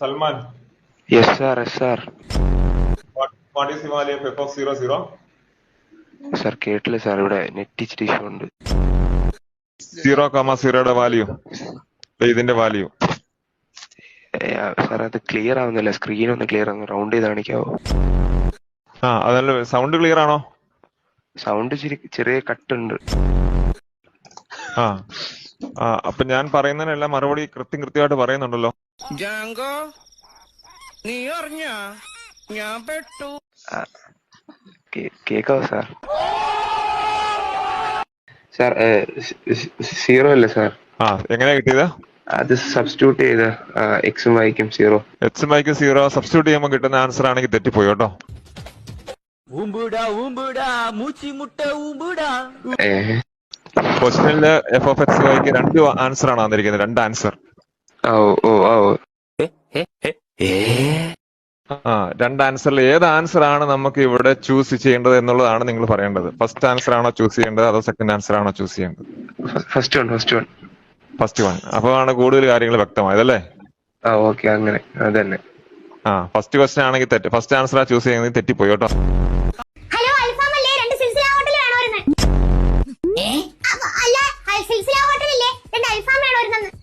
Salman. Yes, sir. Yes, sir. What is the value of f of 0, 0? Sir, കേട്ടില്ല sir, ഇവിടെ net ഇച്ചിരി issue ഉണ്ട്. 0,0 value, ഇതിന്റെ value. Sir അത് clear ആവുന്നില്ല, സ്ക്രീൻ ഒന്ന് ക്ലിയർ ആവുന്നു, റൗണ്ട് ചെയ്ത് കാണിക്കാവോ? അതല്ല, സൗണ്ട് ക്ലിയർ ആണോ? സൗണ്ട് ചെറിയ കട്ടുണ്ട്. അപ്പൊ ഞാൻ പറയുന്നതിനെല്ലാം മറുപടി കൃത്യമായിട്ട് പറയുന്നുണ്ടല്ലോ. കേക്കാവോ സാർ? സാർ 0 അല്ലേ സാർ? എങ്ങനെയാ കിട്ടിയത്? അത് സബ്സ്റ്റിറ്റ്യൂട്ട് ചെയ്ത് എക്സും വൈക്കും 0. എക്സും വൈക്കും 0 സബ്സ്റ്റിറ്റ്യൂട്ട് ചെയ്യുമ്പോൾ കിട്ടുന്ന ആൻസർ ആണെങ്കിൽ തെറ്റിപ്പോയി കേട്ടോ. ക്വസ്റ്റനില് എഫ് ഓഫ് എക്സ് വൈക്ക് 2 ആൻസർ ആണ് വന്നിരിക്കുന്നത്, 2 ആൻസർ. 2 ആൻസറിൽ ഏത് ആൻസർ ആണ് നമുക്ക് ഇവിടെ ചൂസ് ചെയ്യേണ്ടത് എന്നുള്ളതാണ് നിങ്ങൾ പറയേണ്ടത്. ഫസ്റ്റ് ആൻസർ ആണോ ചൂസ് ചെയ്യേണ്ടത് അതോ സെക്കൻഡ് ആൻസർ ആണോ ചൂസ് ചെയ്യേണ്ടത്? First one. അപ്പോഴാണ് കൂടുതൽ കാര്യങ്ങൾ വ്യക്തമായതല്ലേ? ഓക്കെ, അങ്ങനെ അതന്നെ. ഫസ്റ്റ് ക്വസ്റ്റൻ ആണെങ്കിൽ തെറ്റ്, ഫസ്റ്റ് ആൻസർ ചൂസ് ചെയ്യുന്നത് തെറ്റിപ്പോയി കേട്ടോ.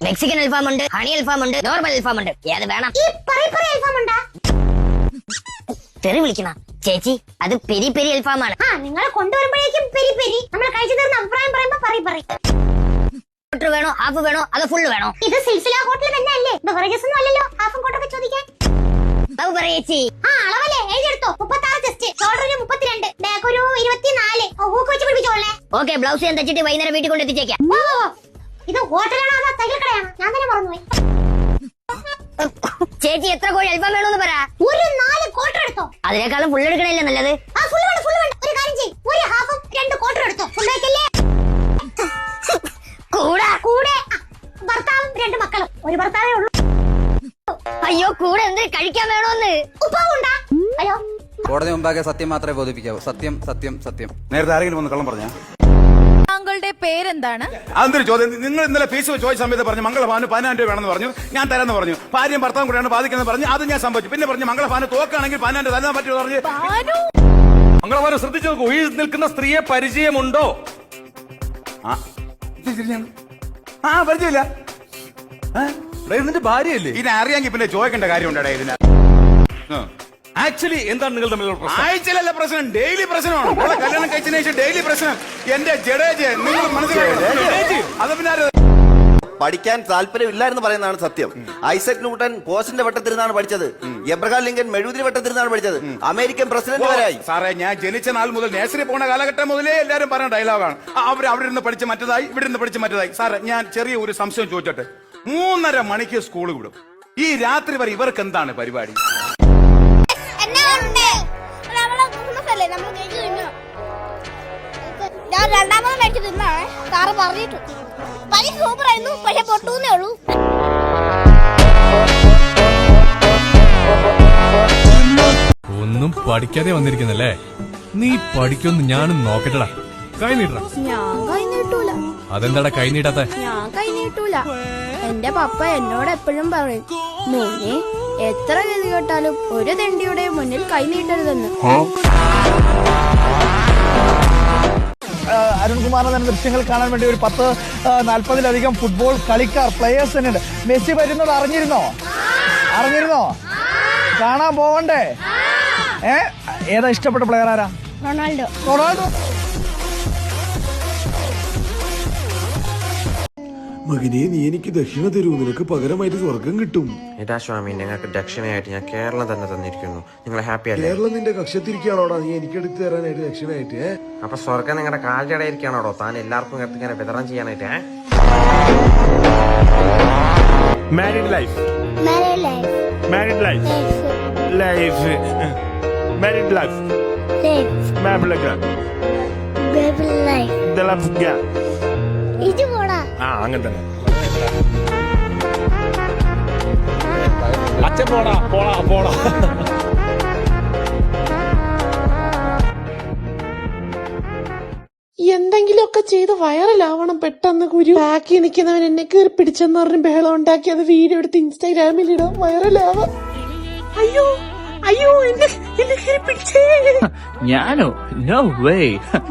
മെക്സിക്കൻ അൽഫാം ഉണ്ട്, ഹണി അൽഫാം ഉണ്ട്, നോർമൽ അൽഫാം ഉണ്ട്. ഏത് വേണം? തെറി വിളിക്കണ ചേച്ചി, അത് പെരി പെരി അൽഫാമാണ്. നിങ്ങൾ കൊണ്ടുവരുമ്പോഴേക്കും പെരി പെരി, നമ്മൾ കഴിച്ചു തീർന്ന അഭിപ്രായം പറയുമ്പോ ക്വാർട്ടർ വേണോ, ഹാഫ് വേണോ, അതോ ഫുള്ള് വേണോ? ഇത് സിൽസില ഹോട്ടൽ തന്നെ അല്ലേ? ബവറേജസ് ഒന്നും അല്ലല്ലോ ഹാഫും ക്വാർട്ടറൊക്കെ ചോദിക്കാൻ. അത് പറ ചേച്ചി. അളവല്ലേ എഴുതിയെടുത്തോ. 36 ചെസ്റ്റ്, ഷോൾഡർ 32, ബാക്ക് ഒരു 24. ഹൂക്ക് വെച്ച് പിടിപ്പിച്ചോളേ. ഓക്കെ, ബ്ലൗസ് ഞാൻ തച്ചിട്ട് വൈകുന്നേരം വീട്ടിൽ കൊണ്ട് എത്തിച്ചേക്കാം. ഇത് ഹോട്ടലാണോ അതോ തയ്യൽ കടയാണോ? ഞാൻ തന്നെ മറന്നുപോയി. ചേച്ചി എത്ര കോഴി അൽഫാം വേണമെന്ന് പറ. ഒരു 4 ക്വാർട്ടർ എടുത്തോ. അതിനേക്കാളും ഫുൾ എടുക്കണല്ലേ നല്ലത്. ഫുൾ വേണ്ട. ഒരു കാര്യം ചെയ്യ്, ഒരു ഹാഫും 2 ക്വാർട്ടർ എടുത്തോ. ഫുൾ വെക്കല്ലേ. കൂടെ ഭർത്താവും 2 മക്കളും. ഒരു ഭർത്താവേ ഉള്ളൂ. അയ്യോ, കൂടെ എന്തിനു കഴിക്കാൻ വേണോന്ന്? ഉപ്പാവുണ്ടാ? അയ്യോ, കോടതി മുമ്പാകെ സത്യം മാത്രമേ ബോധിപ്പിക്കാവൂ. സത്യം സത്യം സത്യം. നേരത്തെ ആരെങ്കിലും വന്ന് കള്ളം പറഞ്ഞ? താങ്കളുടെ പേരെന്താണ്? അതൊരു ചോദ്യം. നിങ്ങൾ ഇന്നലെ ഫീസ് ചോദിച്ച സമയത്ത് പറഞ്ഞു മംഗളഭാന് 10,000 രൂപ വേണമെന്ന് പറഞ്ഞു. ഞാൻ തരാന്ന് പറഞ്ഞു. ഭാര്യയും ഭർത്താവും കൂടെയാണ് ബാധിക്കുന്നത് പറഞ്ഞു. അത് ഞാൻ സംഭവിച്ചു. പിന്നെ പറഞ്ഞു മംഗളഭാന് തോക്കാണെങ്കിൽ 10,000 രൂപ തരാൻ പറ്റുമോ പറഞ്ഞു. മംഗളഭാന് ശ്രദ്ധിച്ചു നോക്കൂ, ഈ നിൽക്കുന്ന സ്ത്രീയെ പരിചയമുണ്ടോ? പരിചയമില്ല. ഇതിന്റെ ഭാര്യയല്ലേ? ഇതിനെ അറിയാമെങ്കിൽ പിന്നെ ചോദിക്കേണ്ട കാര്യമുണ്ടേ ഇതിന്. ആക്ച്വലി എന്താണ് നിങ്ങൾ തമ്മിലുള്ള പ്രശ്നം? ആഴ്ചയിലല്ല പ്രശ്നം, ഡെയിലി പ്രശ്നമാണ്. കല്യാണം കഴിച്ചതിന് ശേഷം ഡെയിലി പ്രശ്നം. എന്റെ ജഡേജ് നിങ്ങൾ മനസ്സിലാക്കി. അത് പിന്നെ പഠിക്കാൻ താല്പര്യമില്ലായിരുന്നു പറയുന്നതാണ് സത്യം. ഐസക് ന്യൂട്ടൺ പോസ്റ്റിന്റെ വട്ടത്തിരുന്നാണ് പഠിച്ചത്. എബ്രഹാം ലിങ്കൻ മെഴുകുതിരി വട്ടത്തിരുന്നാണ് പഠിച്ചത്. അമേരിക്കൻ പ്രസിഡന്റ് വരായി. സാറേ, ഞാൻ ജനിച്ച നാൾ മുതൽ നേഴ്സറി പോണ കാലഘട്ടം മുതലേ എല്ലാവരും പറയുന്ന ഡയലോഗാണ്. അവർ അവിടെ ഇരുന്ന് പഠിച്ച് മറ്റേതായി, ഇവിടെ ഇരുന്ന് പഠിച്ച് മറ്റേതായി. സാറേ, ഞാൻ ചെറിയ ഒരു സംശയം ചോദിച്ചോട്ടെ. 3:30 മണിക്ക് സ്കൂൾ വിടും. ഈ രാത്രി വരെ ഇവർക്ക് എന്താണ് പരിപാടി? ഞാൻ 2ാമത് മേടിച്ച് തിന്നാണ്. സാറ് പറഞ്ഞിട്ടു പനി സൂപ്പറായിരുന്നു, പക്ഷെ പൊട്ടൂന്നേ ഉള്ളൂ. ഒന്നും പഠിക്കാതെ വന്നിരിക്കുന്നല്ലേ? നീ പഠിക്കൊന്ന് ഞാനും നോക്കട്ടടാ. കൈ നീട്ട. ഞാൻ കൈ നീട്ടൂല. അതെന്താടാ കൈ നീട്ടാത്ത? ഞാൻ കൈ നീട്ടൂല. എന്റെ പപ്പ എന്നോട് എപ്പോഴും പറയും, മോനെ എത്ര ഗതി കേട്ടാലും ഒരു തെണ്ടിയുടെ മുന്നിൽ കൈ നീട്ടരുതെന്ന്. അരുൺകുമാറിന്റെ തന്നെ ദൃശ്യങ്ങൾ കാണാൻ വേണ്ടി ഒരു 10-40-ലധികം ഫുട്ബോൾ കളിക്കാർ, പ്ലേയേഴ്സ് തന്നെ ഉണ്ട്. മെസ്സി വരുന്നത് അറിഞ്ഞിരുന്നോ? കാണാൻ പോവണ്ടേ? ഏതാ ഇഷ്ടപ്പെട്ട പ്ലെയർ? ആരാ? റൊണാൾഡോ. മകനെ, നീ എനിക്ക് ദക്ഷിണ തരൂ, നിനക്ക് പകരമായിട്ട് സ്വർഗം കിട്ടും. ഇതാ സ്വാമി, നിങ്ങൾക്ക് ദക്ഷിണയായിട്ട് ഞാൻ കേരളം തന്നെ തന്നിരിക്കുന്നു. നിങ്ങൾ ഹാപ്പി അല്ലേ? കേരളം നിന്റെ കക്ഷത്തിരിക്കുകയാണോടാ? നീ എനിക്ക് എടുത്തു തരാനായിട്ട് ദക്ഷിണയായിട്ട്? അപ്പൊ സ്വർഗം നിങ്ങളുടെ കാൽച്ചടയിരിക്കാണോടോ താൻ എല്ലാവർക്കും ഇങ്ങനെ വിതരണം ചെയ്യാനായിട്ട്? Married life, married life, life, married life, അങ്ങനെ തന്നെ. അച്ഛൻ പോടാ. എന്തെങ്കിലുമൊക്കെ ചെയ്ത് വൈറലാവണം പെട്ടെന്ന്. കുരു ബാക്കി നിൽക്കുന്നവൻ എന്നെ കയറി പിടിച്ചെന്ന് പറഞ്ഞ് ബഹളം ഉണ്ടാക്കി അത് വീഡിയോ എടുത്ത് ഇൻസ്റ്റാഗ്രാമിൽ ഇടാം, വൈറലാവാം. അയ്യോ അയ്യോ എന്നെ കയറി പിടിച്ചേ. ഞാനോ? No way.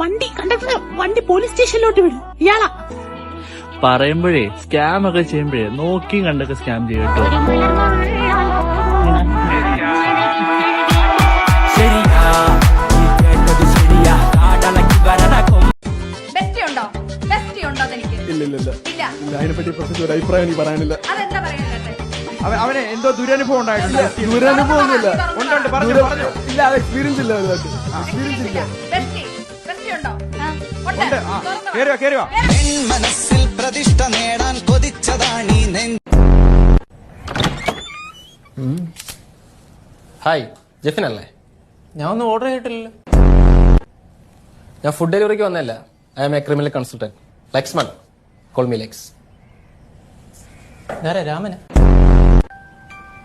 വണ്ടി കണ്ടക്ടർ വണ്ടി പോലീസ് സ്റ്റേഷനിലോട്ട് വിടും. ഇയാളാ പറയുമ്പോഴേ സ്കാം ഒക്കെ ചെയ്യുമ്പോഴേ നോക്കിയും കണ്ടൊക്കെ സ്കാം ചെയ്യട്ടോ. അതിനെപ്പറ്റി പ്രത്യേകിച്ച് ഒരു അഭിപ്രായം എനിക്ക് പറയാനില്ല. അവനെ എന്തോ ദുരനുഭവം ഉണ്ടായിട്ടുണ്ട്. ദുരനുഭവം ഒന്നുമില്ല. ഇല്ല, അത് എക്സ്പീരിയൻസ് ഇല്ല. എക്സ്പീരിയൻസ് ഇല്ല. മനസ്സിൽ പ്രതിഷ്ഠ നേടാൻ കൊതിച്ചതാണീ ഹായ്, ജെഫിൻ അല്ലേ? ഞാൻ ഒന്നും ഓർഡർ ചെയ്തിട്ടില്ലല്ലോ. ഞാൻ ഫുഡ് ഡെലിവറിക്ക് വന്നല്ല. I am a criminal consultant. Lakshman, call me Lex. ഞാനാ രാമന.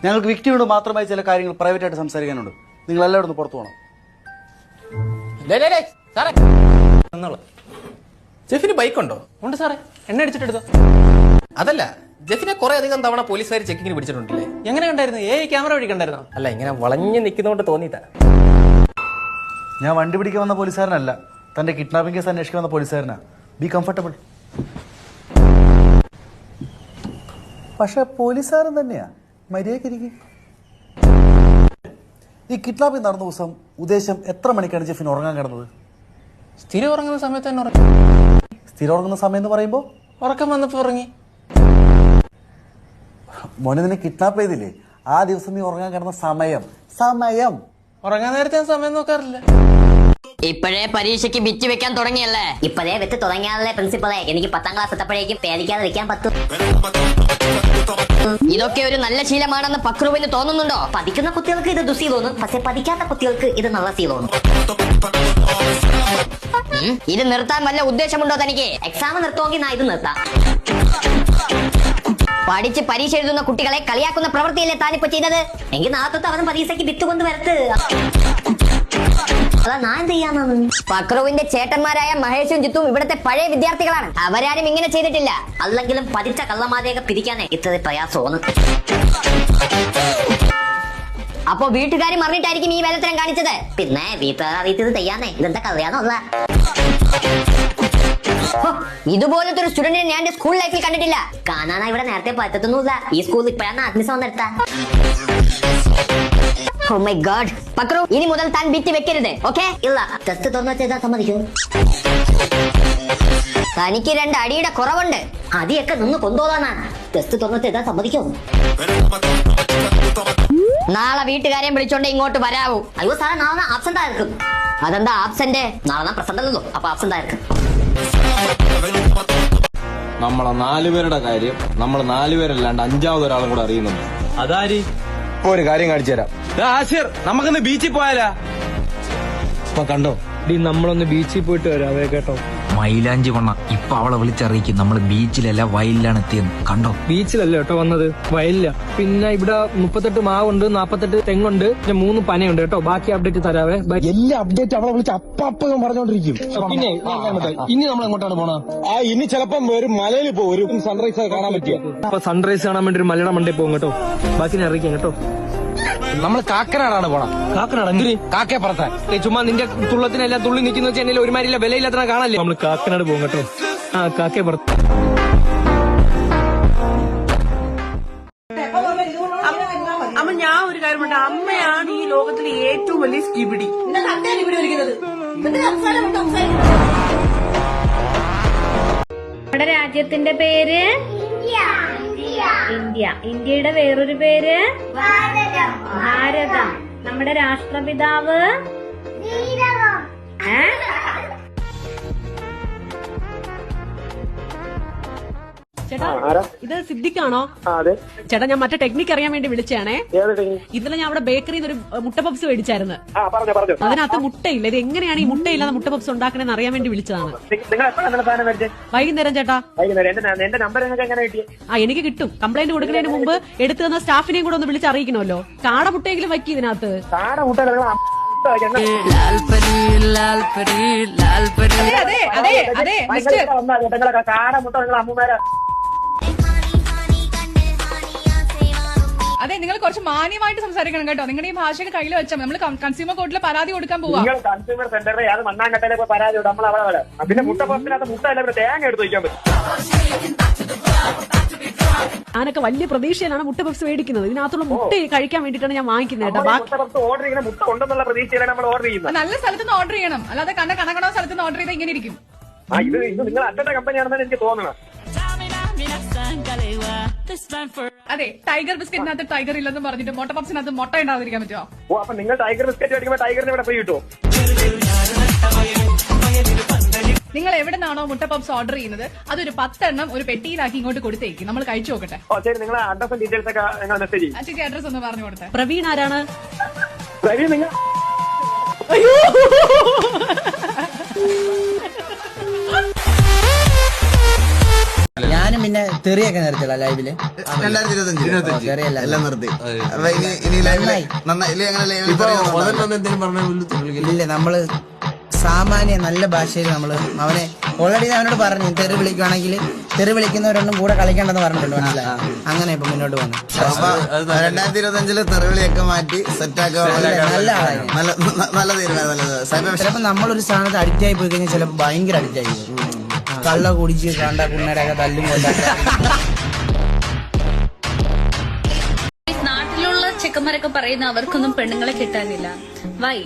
ഞങ്ങൾക്ക് വ്യക്തിയോട് മാത്രമായി ചില കാര്യങ്ങൾ പ്രൈവറ്റ് ആയിട്ട് സംസാരിക്കാനുണ്ട്. നിങ്ങൾ എല്ലാവരും ഒന്ന് പുറത്തു പോകണം. സാറേ, ജെഫിന് ബൈക്കുണ്ടോ? ഉണ്ട് സാറേ, എണ്ണ അടിച്ചിട്ടെടുത്തോ. അതല്ല, ജെഫിനെ കുറെ അധികം തവണ പോലീസുകാർ ചെക്കിങ്ങിന് പിടിച്ചിട്ടുണ്ടല്ലേ? എങ്ങനെ കണ്ടായിരുന്നു? ക്യാമറ വഴി കണ്ടായിരുന്നോ? അല്ല, ഇങ്ങനെ വളഞ്ഞു നിൽക്കുന്നോണ്ട് തോന്നിയിട്ടാ. ഞാൻ വണ്ടി പിടിക്കാൻ വന്ന പോലീസുകാരനല്ല, തന്റെ കിഡ്നാപ്പിംഗ് കേസ് അന്വേഷിക്കാൻ വന്ന പോലീസുകാരനാ. Be comfortable. പക്ഷെ പോലീസുകാരൻ തന്നെയാ. മര്യാദക്കിരിക്കും. ഈ കിഡ്നാപ്പിംഗ് നടന്ന ദിവസം ഉദ്ദേശം എത്ര മണിക്കാണ് ജെഫിന് ഉറങ്ങാൻ കിടന്നത്? സ്ഥിരം ഉറങ്ങുന്ന സമയത്ത് തന്നെ ഉറങ്ങി. സ്ഥിരം ഉറങ്ങുന്ന സമയം എന്ന് പറയുമ്പോൾ ഉറക്കം വന്നപ്പോ ഉറങ്ങി. മോനെ, നിന്നെ കിഡ്നാപ്പ് ചെയ്തില്ലേ? ആ ദിവസം നീ ഉറങ്ങാൻ കിടന്ന സമയം ഉറങ്ങാൻ നേരത്തെ സമയം നോക്കാറില്ല. ഇപ്പോഴേ പരീക്ഷയ്ക്ക് ബിറ്റ് വെക്കാൻ തുടങ്ങിയല്ലേ? ഇപ്പോഴേ വെച്ച് തുടങ്ങിയാലേ പ്രിൻസിപ്പളെ എനിക്ക് 10ാം ക്ലാസ് എത്തപ്പോഴേക്കും പേടിക്കാതെ വെക്കാൻ പറ്റും. ഇതൊക്കെ ഒരു നല്ല ശീലമാണെന്ന് പക്രുവിന് തോന്നുന്നുണ്ടോ? പഠിക്കുന്ന കുട്ടികൾക്ക് ഇത് ദുസി തോന്നും, പക്ഷെ പഠിക്കാത്ത കുട്ടികൾക്ക് ഇത് നല്ല സീ തോന്നും. ഇത് നിർത്താൻ വല്ല ഉദ്ദേശമുണ്ടോ തനിക്ക്? എക്സാം നിർത്തുമെങ്കിൽ ഞാൻ ഇത് നിർത്താം. പഠിച്ച് പരീക്ഷ എഴുതുന്ന കുട്ടികളെ കളിയാക്കുന്ന പ്രവൃത്തിയല്ലേ താനിപ്പോ ചെയ്തത്? എങ്കിൽ നാളെ തൊട്ട് അവനും പരീക്ഷയ്ക്ക് ബിത്ത് കൊണ്ട് വരത്ത്. അതാ ഞാൻ ചെയ്യാന്നാണ്. പക്രുവിന്റെ ചേട്ടന്മാരായ മഹേഷും ജിത്തും ഇവിടുത്തെ പഴയ വിദ്യാർത്ഥികളാണ്. അവരാരും ഇങ്ങനെ ചെയ്തിട്ടില്ല. അല്ലെങ്കിലും പഠിച്ച കള്ളമാരെയൊക്കെ പിരിക്കാനേ ഇത്ര പ്രയാസമാണ്. അപ്പൊ വീട്ടുകാരും അറിഞ്ഞിട്ടായിരിക്കും ഈ വേലത്തരം കാണിച്ചത്. പിന്നെ വീട്ടുകാർ അറിയിച്ചത് ചെയ്യാന്നേ. ഇതെന്താ കല്യാണമല്ല. ഇതുപോലത്തെ ഒരു സ്റ്റുഡന്റിനെ ഞാൻ എന്റെ സ്കൂൾ ലൈഫിൽ കണ്ടിട്ടില്ല. കാണാനാ ഇവിടെ നേരത്തെ പറ്റത്തൊന്നുമില്ല. ഈ സ്കൂളിൽ ഇപ്പോഴാണ് അഡ്മിഷൻ വന്നെടുത്താ. Oh my God. പക്രു, ഇനി മുതൽ താൻ ബിറ്റ് വെക്കരുത്, ഓക്കെ? ഇല്ല, ടെസ്റ്റ് തുറന്നു വെച്ചാൽ സമ്മതിക്കൂ. തനിക്ക് 2 അടിയുടെ കുറവുണ്ട്. അടിയൊക്കെ നിന്ന് കൊണ്ടുപോകാനാ. ടെസ്റ്റ് തുറന്നു വെച്ചാൽ സമ്മതിക്കൂ. നാളെ വീട്ടുകാരെയും വിളിച്ചോണ്ട് ഇങ്ങോട്ട് വരാവൂ. അയ്യോ സാറേ, നാളെ ആബ്സെന്റ് ആയിരിക്കും. അതെന്താ ആബ്സെന്റ്? നാളെ പ്രസന്റ് അല്ലല്ലോ, അപ്പൊ ആബ്സെന്റ് ആയിരിക്കും. നമ്മളെ 4 പേരുടെ കാര്യം നമ്മൾ 4 പേരല്ലാണ്ട് 5ാമത് ഒരാളും കൂടെ അറിയുന്നുണ്ട്. അതാരി? ഇപ്പൊ ഒരു കാര്യം കാണിച്ചു തരാം. നമുക്കൊന്ന് ബീച്ചിൽ പോയാലാ? കണ്ടോ, നമ്മളൊന്ന് ബീച്ചിൽ പോയിട്ട് വരാവേ കേട്ടോ. മൈലാഞ്ചി കൊണ്ണ ഇപ്പൊ അവളെ വിളിച്ചറിയിക്കും നമ്മൾ ബീച്ചിലല്ല വയലിലാണ് എത്തിയെന്ന്. കണ്ടോ? ബീച്ചിലല്ല കേട്ടോ വന്നത്, വയലില്ല. പിന്നെ ഇവിടെ 38 മാവുണ്ട്, 48 തെങ്ങുണ്ട്, 3 പനയുണ്ട് കേട്ടോ. ബാക്കി അപ്ഡേറ്റ് തരാവേ. എല്ലാ അപ്ഡേറ്റ് അവളെ വിളിച്ച് അപ്പം പറഞ്ഞോണ്ടിരിക്കും. പിന്നെ ഇനി നമ്മൾ എങ്ങോട്ടാണ് പോണ? ഇനി ചിലപ്പം ഒരു മലയിൽ പോകും, ഒരു സൺറൈസ് കാണാൻ പറ്റിയ. അപ്പൊ സൺറൈസ് കാണാൻ വേണ്ടി ഒരു മലയുടെ മണ്ടയിൽ പോകും കേട്ടോ. ബാക്കി ഞാൻ അറിയിക്കാം കേട്ടോ. നമ്മൾ കാക്കനാടാണ് പോണം. കാക്കനാട് എന്തിന്? കാക്കയെ പറത്താൻ. ചുമ്മാ നിന്റെ തുള്ളത്തിനെല്ലാം തുള്ളി നിൽക്കുന്ന വെച്ചാൽ എന്നെ ഒരുമാരില്ല വിലയില്ലാത്ത കാണാല്ലേ. നമ്മൾ കാക്കനാട് പോകും കേട്ടോ. ആ കാക്കയെ പറത്ത. അമ്മ, ഞാൻ ഒരു കാര്യം പറഞ്ഞു. അമ്മയാണ് ഈ ലോകത്തിലെ ഏറ്റവും വലിയ സ്കിബിടി. നമ്മുടെ രാജ്യത്തിന്റെ പേര് ഇന്ത്യ. ഇന്ത്യയുടെ വേറൊരു പേര് ഭാരതം. നമ്മുടെ രാഷ്ട്രപിതാവ് ചേട്ടാ, ഇത് സിദ്ദിഖാണോ? ചേട്ടാ, ഞാൻ മറ്റേ ടെക്നിക്ക് അറിയാൻ വേണ്ടി വിളിച്ചാണേ. ഇന്നലെ ഞാൻ അവിടെ ബേക്കറിയിൽ ഒരു മുട്ട പപ്സ് മേടിച്ചായിരുന്നു. അതിനകത്ത് മുട്ടയില്ല. ഇത് എങ്ങനെയാണ് ഈ മുട്ടയില്ലാതെ മുട്ട പപ്സ് ഉണ്ടാക്കണെന്ന് അറിയാൻ വേണ്ടി വിളിച്ചതാണ്. വൈകുന്നേരം ചേട്ടാ. എനിക്ക് കിട്ടും. കംപ്ലൈന്റ് കൊടുക്കുന്നതിന് മുമ്പ് എടുത്തു തന്ന സ്റ്റാഫിനെയും കൂടെ ഒന്ന് വിളിച്ച് അറിയിക്കണമല്ലോ. കാട മുട്ടയെങ്കിലും വയ്ക്കി ഇതിനകത്ത്. അതെ, നിങ്ങൾ കുറച്ച് മാന്യമായിട്ട് സംസാരിക്കണം കേട്ടോ. നിങ്ങളുടെ ഈ ഭാഷയൊക്കെ കയ്യിൽ വെച്ചാൽ നമ്മൾ കൺസ്യൂമർ കോർട്ടിൽ പരാതി കൊടുക്കാൻ പോവാ. കൺസ്യൂമർ സെന്ററിൽ അത് മണ്ണാങ്കട്ടയിലെ പരാതി കൊടുക്കും. നമ്മൾ അവിടെ പിന്നെ മുട്ടപ്പത്തിനകത്ത് മുട്ട എല്ലാം തേങ്ങ എടുത്ത് വയ്ക്കാൻ പറ്റും. ഞാനൊക്കെ വലിയ പ്രതീക്ഷയിലാണ് മുട്ട പപ്സ് മേടിക്കുന്നത്. ഇതിനകത്തുള്ള മുട്ട കഴിക്കാൻ വേണ്ടിയിട്ടാണ് ഞാൻ വാങ്ങിക്കുന്നത് കേട്ടോ. ഓർഡർ ചെയ്യുന്ന മുട്ട ഉണ്ടെന്നുള്ള പ്രതീക്ഷയിലാണ് നമ്മൾ ഓർഡർ ചെയ്യുന്നത്. നല്ല സ്ഥലത്തുനിന്ന് ഓർഡർ ചെയ്യണം, അല്ലാതെ കണക്കണോ സ്ഥലത്തുനിന്ന് ഓർഡർ ചെയ്താൽ ഇങ്ങനെ ഇരിക്കും. ഇത് നിങ്ങൾ അറ്റത്തെ കമ്പനിയാണെന്നാണ് എനിക്ക് തോന്നണം. അതെ, ടൈഗർ ബിസ്ക്കറ്റിനകത്ത് ടൈഗർ ഇല്ലെന്ന് പറഞ്ഞിട്ട് മുട്ട പപ്സിനകത്ത് മുട്ട ഉണ്ടാവാതിരിക്കാൻ പറ്റുമോ? ഓ, അപ്പൊ നിങ്ങൾ ടൈഗർ ബിസ്ക്കറ്റ് മേടിക്കുമ്പോൾ ടൈഗറിന് ഇവിടെ ഫ്രീ കിട്ടുമോ? നിങ്ങൾ എവിടെ നിന്നാണോ മുട്ട പപ്സ് ഓർഡർ ചെയ്യുന്നത് അതൊരു 10 എണ്ണം ഒരു പെട്ടിയിലാക്കി ഇങ്ങോട്ട് കൊടുത്തേക്ക്, നമ്മൾ കഴിച്ചു നോക്കട്ടെ. ഓ ശരി, നിങ്ങളെ അഡ്രസ്സും ഡീറ്റെയിൽസ് ഒക്കെ നിങ്ങൾ മെസ്സേജ് ചെയ്യും. ചേച്ചി അഡ്രസ് ഒന്ന് പറഞ്ഞു കൊടുത്തേ. പ്രവീൺ ആരാണ്? പ്രവീൺ നിങ്ങൾ ഞാനും പിന്നെ തെറിയൊക്കെ നിർത്തില്ല ലൈവില് 2025 എല്ലാം നിർത്തി. ഇനി ലൈവിലായി ഇല്ല, നമ്മള് സാമാന്യ നല്ല ഭാഷയിൽ നമ്മള് അവനെ ഓൾറെഡി അവനോട് പറഞ്ഞു തെറി വിളിക്കുവാണെങ്കിൽ തെറി വിളിക്കുന്നവരൊന്നും കൂടെ കളിക്കണ്ടെന്ന് പറഞ്ഞിട്ടുണ്ട്. മനസ്സിലായി? അങ്ങനെ ഇപ്പൊ മുന്നോട്ട് പോകുന്നു. 2025 തെറിവിളിയൊക്കെ മാറ്റി സെറ്റാക്കുക. നല്ല ആളാണ്, നല്ല തീരുമാനം. ചിലപ്പോ നമ്മളൊരു സ്ഥാനത്ത് അഡിക്റ്റ് ആയി പോയി കഴിഞ്ഞാൽ ചിലപ്പോ ഭയങ്കര അഡിക്റ്റ് ആയി പോകും. കള്ള കുടിച്ച് കണ്ട കുണ്ണയുടെ ഒക്കെ തല്ലും നാട്ടിലുള്ള ചെക്കന്മാരൊക്കെ പറയുന്ന അവർക്കൊന്നും പെണ്ണുങ്ങളെ കിട്ടാനില്ല. വൈ?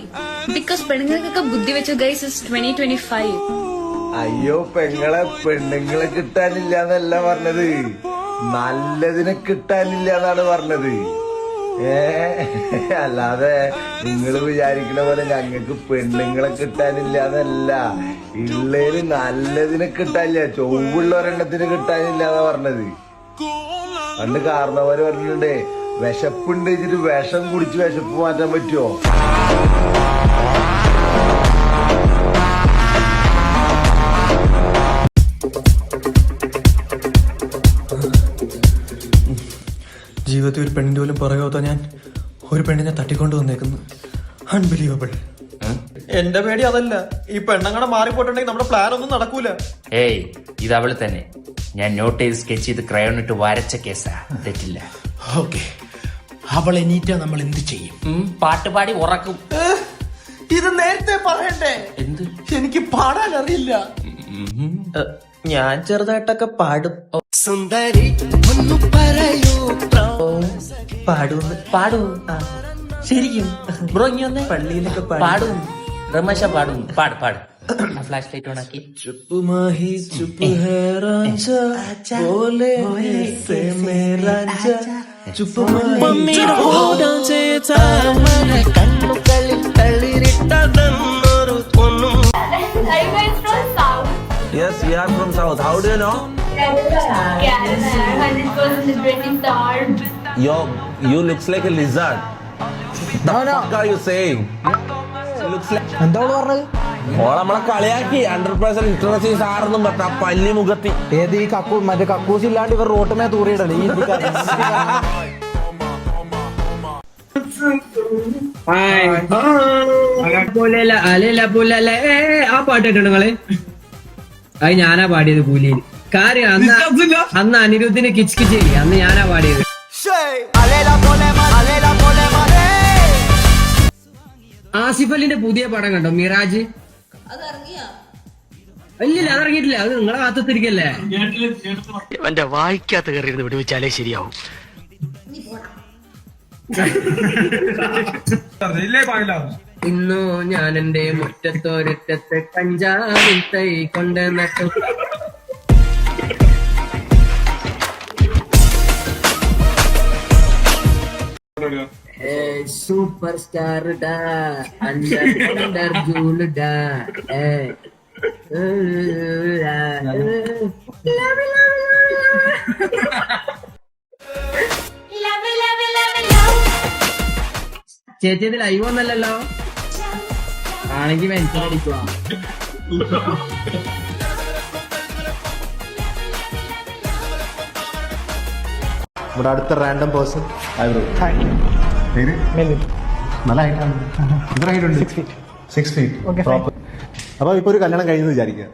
ബിക്കോസ് പെണ്ണുങ്ങൾക്കൊക്കെ ബുദ്ധി വെച്ചു ഗൈസ്. 2025. അയ്യോ പെണ്ണുങ്ങളെ കിട്ടാനില്ല എന്നല്ല പറഞ്ഞത്, നല്ലതിനെ കിട്ടാനില്ല എന്നാണ് പറഞ്ഞത്. അല്ലാതെ നിങ്ങൾ വിചാരിക്കണ പോലെ ഞങ്ങൾക്ക് പെണ്ണുങ്ങളെ കിട്ടാനില്ല എന്നല്ല, ഉള്ളേല് നല്ലതിനെ കിട്ടാനില്ല, ചൊവ്വുള്ള ഒരെണ്ണത്തിന് കിട്ടാനില്ല എന്നാ പറഞ്ഞത്. പണ്ട് കാരണവര് പറഞ്ഞിട്ടുണ്ടേ, വിശപ്പുണ്ട് വെച്ചിട്ട് വിഷം കുടിച്ച് വിശപ്പ് മാറ്റാൻ പറ്റുമോ? ജീവിതത്തിൽ ഒരു പെണ്ണിന്റെ പോലും പുറകെ ഞാൻ ഒരു പെണ്ണിനെ തട്ടിക്കൊണ്ട് വന്നേക്കുന്നു. അൺബിലീവബിൾ. എന്റെ പേടി അതല്ല, ഈ പെണ്ണങ്ങടെ മാറിപ്പോയിട്ടുണ്ടെങ്കിൽ നമ്മുടെ പ്ലാൻ ഒന്നും നടക്കൂല. ഏയ് ഇത് അവള് തന്നെ. ഞാൻ നോട്ട് ചെയ്ത് സ്കെച്ച് ചെയ്ത് ക്രയോൺ ഇട്ട് വരച്ച കേസാ, തെറ്റില്ല. ഓക്കെ, അവൾ എണീറ്റാ നമ്മൾ എന്ത് ചെയ്യും? പാട്ടുപാടി ഉറക്കും. ഇത് നേരത്തെ പറയണ്ടേ? എന്ത്? എനിക്ക് പാടാൻ അറിയില്ല. ഞാൻ ചെറുതായിട്ടൊക്കെ പാടും. സുന്ദരി ഒന്ന് പറയൂ. പാടൂ ശരിക്കും ബ്രോ ഇനി വന്നേ. പള്ളിയിലൊക്കെ പാടും രമേശ പാടും. പാട് ഫ്ലാഷ് ലൈറ്റ് ഓൺ ആക്കി. ചുപ്പ് മാഹി ചുപ്പ് ഹേ രാജാ ബോലെ സേ മേരാ രാജാ ചുപ്പ് മാഹി കണ്ണുകളിൽ തളിരിട്ടതെന്നൊരു പൊന്നും. Yes, we are from South. How do you know? You looks like a lizard. The fuck are you saying? എന്താ പറഞ്ഞത്? നമ്മളെ കളിയാക്കി 100% ലിറ്ററസി സാറൊന്നും പറഞ്ഞ പല്ലി മുഖത്തി. ഏത് ഈ മറ്റേ കക്കൂസ് ഇല്ലാണ്ട് ഇവർ റോട്ടുമേ തൂറിയിടല്ലേ ഈ ആ പാട്ട് കേട്ടോ നിങ്ങള്? അത് ഞാനാ പാടിയത് കൂലിയിൽ. കാര്യം അന്ന് അനിരുദ്ധിന് കിച്ച് കിച്ച് അന്ന് ഞാനാ പാടിയത്. ആസിഫ് അലിന്റെ പുതിയ പടം കണ്ടോ, മിറാജ്? ഇല്ലില്ല, അതിറങ്ങിയിട്ടില്ല. അത് നിങ്ങളെ കാത്തിരിക്കല്ലേ? എന്റെ വായിക്കാത്ത കയറിയിരുന്ന് വിടുവിച്ചാലേ ശരിയാവും. ഇന്നു ഞാൻ എന്റെ മുറ്റത്തോരറ്റത്തെ കഞ്ചാവിൻ തൈ കൊണ്ട് നട്ടു. സൂപ്പർ സ്റ്റാർ ഡാ അണ്ടർ ജൂൽ ഡാ. ചേച്ചി ഇത് ലൈവ് ഒന്നല്ലല്ലോ, ആണെങ്കി മെൻഷൻ അടിക്കുക. ഇവിടെ അടുത്ത റാൻഡം പേഴ്സൺ. നല്ല ഹൈറ്റാണ്. എത്ര ഹൈറ്റ് ഉണ്ട്? 6 feet. അപ്പൊ ഇപ്പൊ ഒരു കല്യാണം കഴിഞ്ഞെന്ന് വിചാരിക്കുക.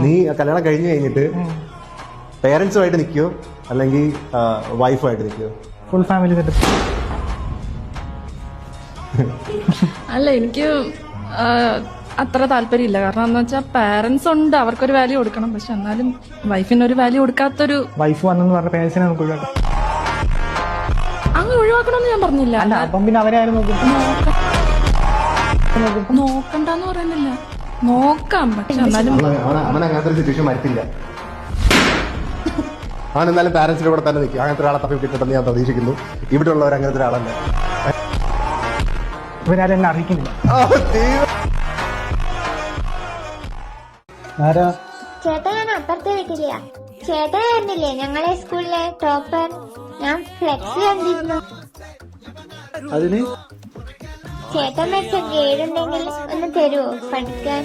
നീ കല്യാണം കഴിഞ്ഞു കഴിഞ്ഞിട്ട് പേരൻസുമായിട്ട് നിൽക്കുവോ അല്ലെങ്കിൽ വൈഫുമായിട്ട് നിൽക്കുവോ? Full family setup. അല്ല, എനിക്ക് അത്ര താല്പര്യമില്ല. കാരണം എന്ന് വെച്ചാൽ പാരന്റ്സ് ഉണ്ട്, അവർക്കൊരു വാല്യൂ കൊടുക്കണം. പക്ഷെ എന്നാലും വൈഫിന് ഒരു വാല്യൂ കൊടുക്കാത്തൊരു വൈഫ് വന്നെന്ന് പറഞ്ഞ പേരൻസിനെ നമുക്ക് ഒഴിവാക്കാം. അങ്ങനെ ഒഴിവാക്കണമെന്ന് ഞാൻ പറഞ്ഞില്ല. അല്ല, അപ്പം പിന്നെ അവരെ ആരും നോക്കും? നോക്കണ്ടെന്ന് പറയുന്നില്ല, നോക്കാം. പക്ഷെ എന്നാലും അവൻ അങ്ങനത്തെ ഒരു സിറ്റുവേഷൻ വരത്തില്ല. അവൻ എന്നാലും പാരന്റ്സിന്റെ കൂടെ തന്നെ നിൽക്കും. അങ്ങനത്തെ ഒരാളെ തപ്പി കിട്ടുമെന്ന് ഞാൻ പ്രതീക്ഷിക്കുന്നു. ഇവിടെ ഉള്ളവർ അങ്ങനത്തെ ഒരാളല്ല. ഇവരാരും എന്നെ അറിയിക്കുന്നില്ല. ആരാ? ചേട്ടാ, ഞാൻ അപ്പുറത്തെ വീട്ടിലെയാ. ചേട്ടനായിരുന്നില്ലേ ഞങ്ങളെ സ്കൂളിലെ ടോപ്പർ? ഞാൻ ഫ്ലെക്സ് കണ്ടിരുന്നു. അതിന് ചേട്ടൻ വെച്ച ഗ്രേഡ് ഉണ്ടെങ്കിൽ ഒന്ന് തരുമോ പഠിക്കാൻ?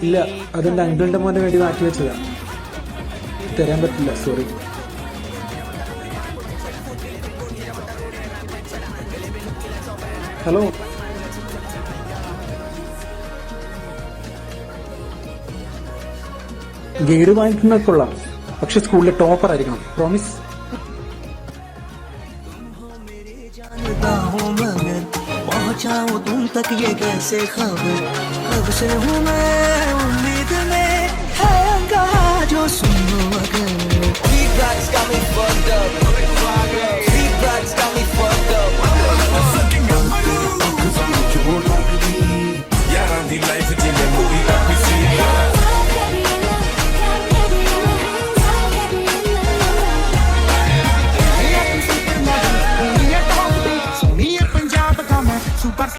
ഇല്ല, അതെന്റെ അങ്കിളിന്റെ മോനെ വേണ്ടി മാറ്റി വെച്ചതാ. തരാൻ പറ്റില്ല, സോറി. ഹലോ, ഗൈഡ് വാങ്ങിക്കുന്നത് കൊള്ളാം, പക്ഷെ സ്കൂളിലെ ടോപ്പർ ആയിരിക്കണം. പ്രോമിസ്. पहुंचाऊं तुम तक ये कैसे खबर, कब से हूँ मैं